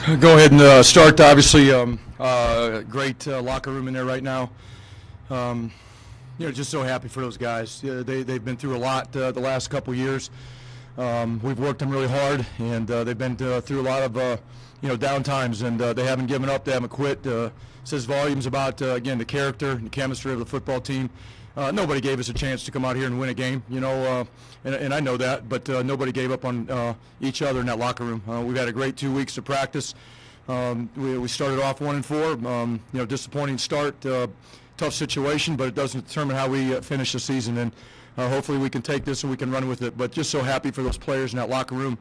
Go ahead and start. Obviously, great locker room in there right now. Just so happy for those guys. They've been through a lot the last couple years. We've worked them really hard, and they've been through a lot of down times, and they haven't given up. They haven't quit. Says volumes about again the character and the chemistry of the football team. Nobody gave us a chance to come out here and win a game, and I know that, but nobody gave up on each other in that locker room. We've had a great 2 weeks of practice. We started off 1-4, disappointing start, tough situation, but it doesn't determine how we finish the season, and hopefully we can take this and we can run with it. But just so happy for those players in that locker room.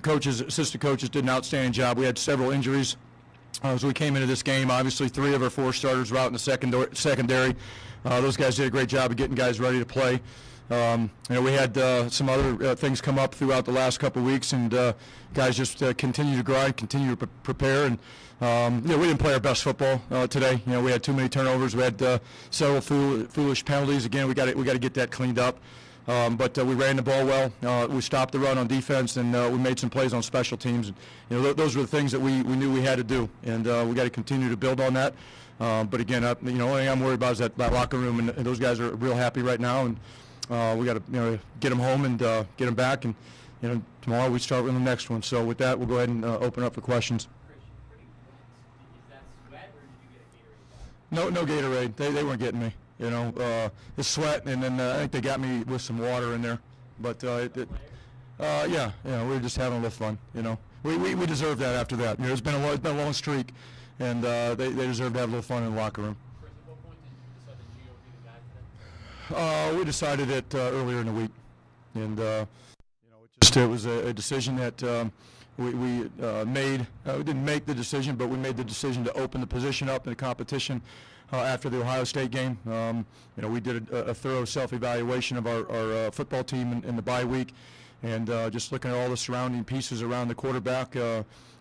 Coaches, assistant coaches did an outstanding job. We had several injuries as we came into this game. Obviously, 3 of our 4 starters were out in the secondary. Those guys did a great job of getting guys ready to play. We had some other things come up throughout the last couple of weeks, and guys just continue to grind, continue to prepare. And we didn't play our best football today. We had too many turnovers. We had several foolish penalties. Again, we got to get that cleaned up. But we ran the ball well. We stopped the run on defense, and we made some plays on special teams. Those were the things that we knew we had to do, and we got to continue to build on that. But again, only thing I'm worried about is that locker room, and those guys are real happy right now, and we got to get them home and get them back, and tomorrow we start with the next one. So with that, we'll go ahead and open up for questions. No Gatorade. They weren't getting me. It's sweat, and then I think they got me with some water in there. But yeah, we were just having a little fun. We deserve that after that. It's been a long streak, and they deserve to have a little fun in the locker room. We decided it earlier in the week, and it was a decision that we made. We didn't make the decision, but we made the decision to open the position up in the competition after the Ohio State game. We did a thorough self-evaluation of our football team in the bye week, and just looking at all the surrounding pieces around the quarterback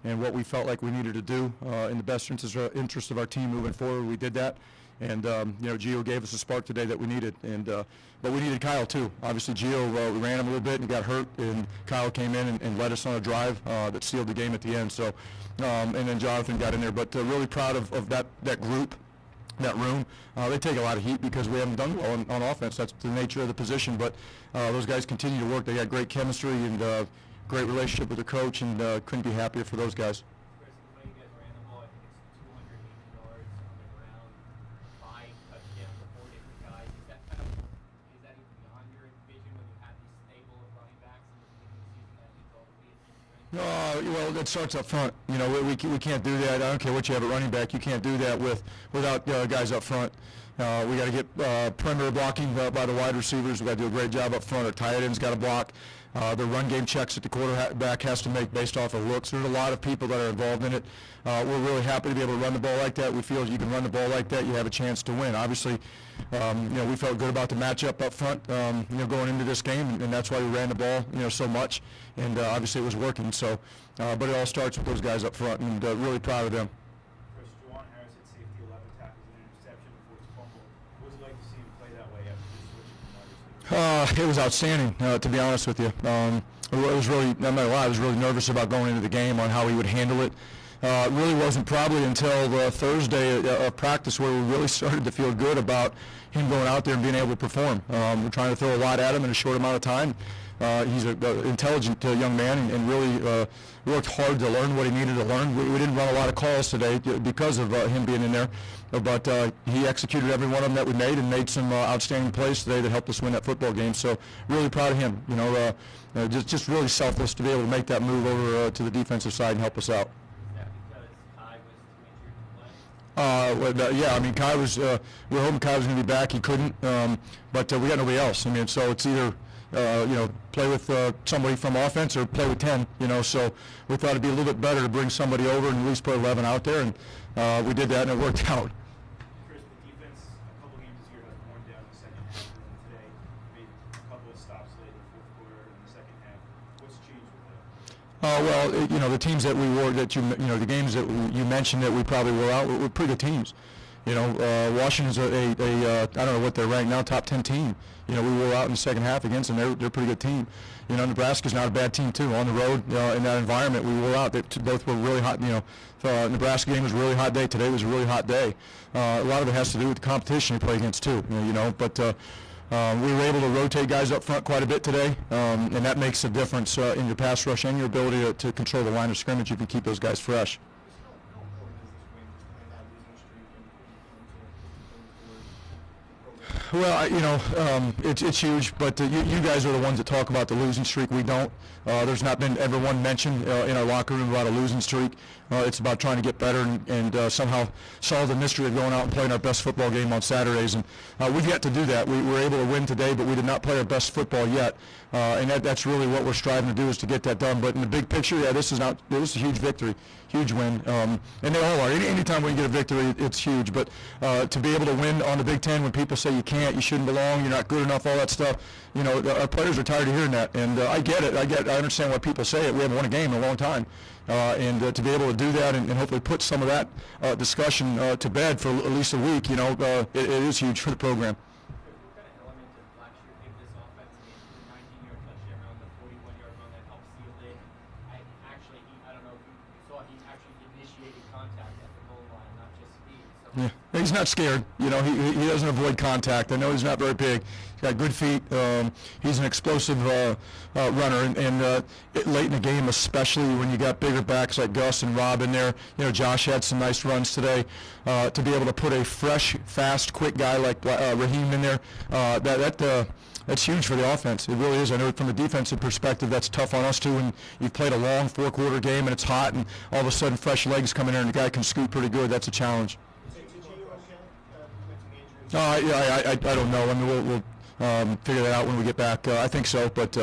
and what we felt like we needed to do in the best interest of our team moving forward. We did that. And Gio gave us a spark today that we needed, and but we needed Kyle too. Obviously, Gio we ran him a little bit and he got hurt, and Kyle came in and led us on a drive that sealed the game at the end. So, and then Jonathan got in there. But really proud of that group, that room. They take a lot of heat because we haven't done well on offense. That's the nature of the position. But those guys continue to work. They got great chemistry and great relationship with the coach, and couldn't be happier for those guys. Well, it starts up front. We can't do that. I don't care what you have at running back. You can't do that without guys up front. We got to get perimeter blocking by the wide receivers. We got to do a great job up front. Our tight ends got to block. The run game checks that the quarterback has to make based off of looks. There's a lot of people that are involved in it. We're really happy to be able to run the ball like that. We feel you can run the ball like that, you have a chance to win. Obviously, we felt good about the matchup up front, going into this game, and that's why we ran the ball, so much. And obviously it was working. So, but it all starts with those guys up front, and really proud of them. It was outstanding, to be honest with you. It was really, I'm not gonna lie, I was really nervous about going into the game on how he would handle it. It really wasn't probably until Thursday of practice where we really started to feel good about him going out there and being able to perform. We're trying to throw a lot at him in a short amount of time. He's an intelligent young man, and really worked hard to learn what he needed to learn. We didn't run a lot of calls today because of him being in there, but he executed every one of them that we made and made some outstanding plays today that helped us win that football game. So really proud of him. Just really selfless to be able to make that move over to the defensive side and help us out. Yeah, I mean, Kai was, we were hoping Kai was going to be back. He couldn't, but we got nobody else. I mean, so it's either, play with somebody from offense or play with 10, so we thought it'd be a little bit better to bring somebody over and at least put 11 out there, and we did that, and it worked out. Chris, the defense, a couple games this year has worn down the second half, and today made a couple of stops late in the fourth quarter and the second half. What's changed with that? Well, the teams that we wore, the games that you mentioned that we probably wore out were pretty good teams. You know, Washington's I don't know what they're ranked now, top 10 team. You know, we were out in the second half against them. They're a pretty good team. You know, Nebraska's not a bad team too. On the road, in that environment, we were out. They both were really hot. You know, Nebraska game was a really hot day. Today was a really hot day. A lot of it has to do with the competition we play against too. You know, but we were able to rotate guys up front quite a bit today, and that makes a difference in your pass rush and your ability to control the line of scrimmage if you keep those guys fresh. Well, you know, it's huge, but you guys are the ones that talk about the losing streak. We don't. There's not been ever one mention in our locker room about a losing streak. It's about trying to get better and somehow solve the mystery of going out and playing our best football game on Saturdays. And we've yet to do that. We were able to win today, but we did not play our best football yet. And that's really what we're striving to do, is to get that done. But in the big picture, yeah, this is a huge victory, huge win. And they all are. Anytime we get a victory, it's huge. But to be able to win on the Big Ten when people say you can't, you shouldn't belong, you're not good enough, all that stuff, you know, our players are tired of hearing that. And I get it. I understand why people say it. We haven't won a game in a long time. And to be able to do that and hopefully put some of that discussion to bed for at least a week, you know, it is huge for the program. What kind of element did last year give this offense? I mean, the 19-yard touchdown run, the 41-yard run that helped seal it. I don't know if you saw, he actually initiated contact at the goal line, not just speed. So yeah, he's not scared. You know, he doesn't avoid contact. I know he's not very big. He's got good feet. He's an explosive runner, and late in the game, especially when you got bigger backs like Gus and Rob in there. You know, Josh had some nice runs today. To be able to put a fresh, fast, quick guy like Raheem in there, that's huge for the offense. It really is. I know from a defensive perspective, that's tough on us too. And you've played a long four-quarter game, and it's hot, and all of a sudden fresh legs come in there, and the guy can scoot pretty good. That's a challenge. I don't know. I mean, we'll figure that out when we get back. I think so, but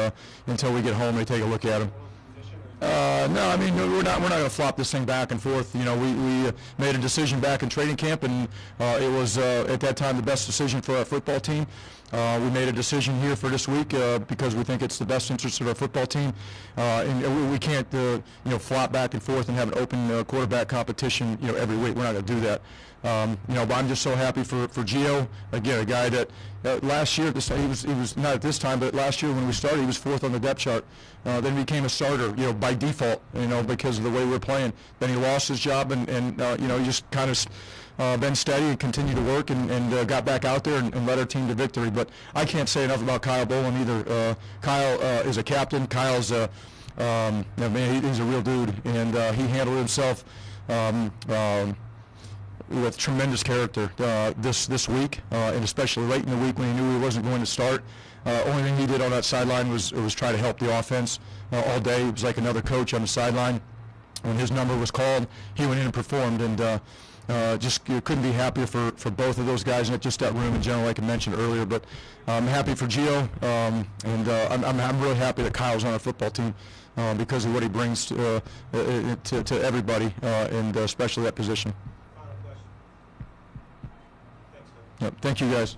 until we get home, they take a look at him. No, I mean, we're not going to flop this thing back and forth. You know, we made a decision back in training camp, and it was at that time the best decision for our football team. We made a decision here for this week because we think it's the best interest of our football team, and we can't you know, flop back and forth and have an open quarterback competition, you know, every week. We're not going to do that. You know, but I'm just so happy for Gio. Again, a guy that last year at this time, he was not at this time, but last year when we started, he was 4th on the depth chart. Then he became a starter, you know, by default, you know, because of the way we're playing. Then he lost his job, and you know, he just kind of been steady and continued to work and got back out there and led our team to victory. But I can't say enough about Kyle Boland either. Kyle is a captain. Kyle's man, he's a real dude, and he handled himself with tremendous character this week, and especially late in the week when he knew he wasn't going to start. Only thing he did on that sideline was try to help the offense all day. He was like another coach on the sideline. When his number was called, he went in and performed, and just couldn't be happier for both of those guys, not just that room in general, like I mentioned earlier. But I'm happy for Gio, and I'm really happy that Kyle's on our football team because of what he brings to everybody, and especially that position. Final question. Thanks, Phil. Yep. Thank you, guys.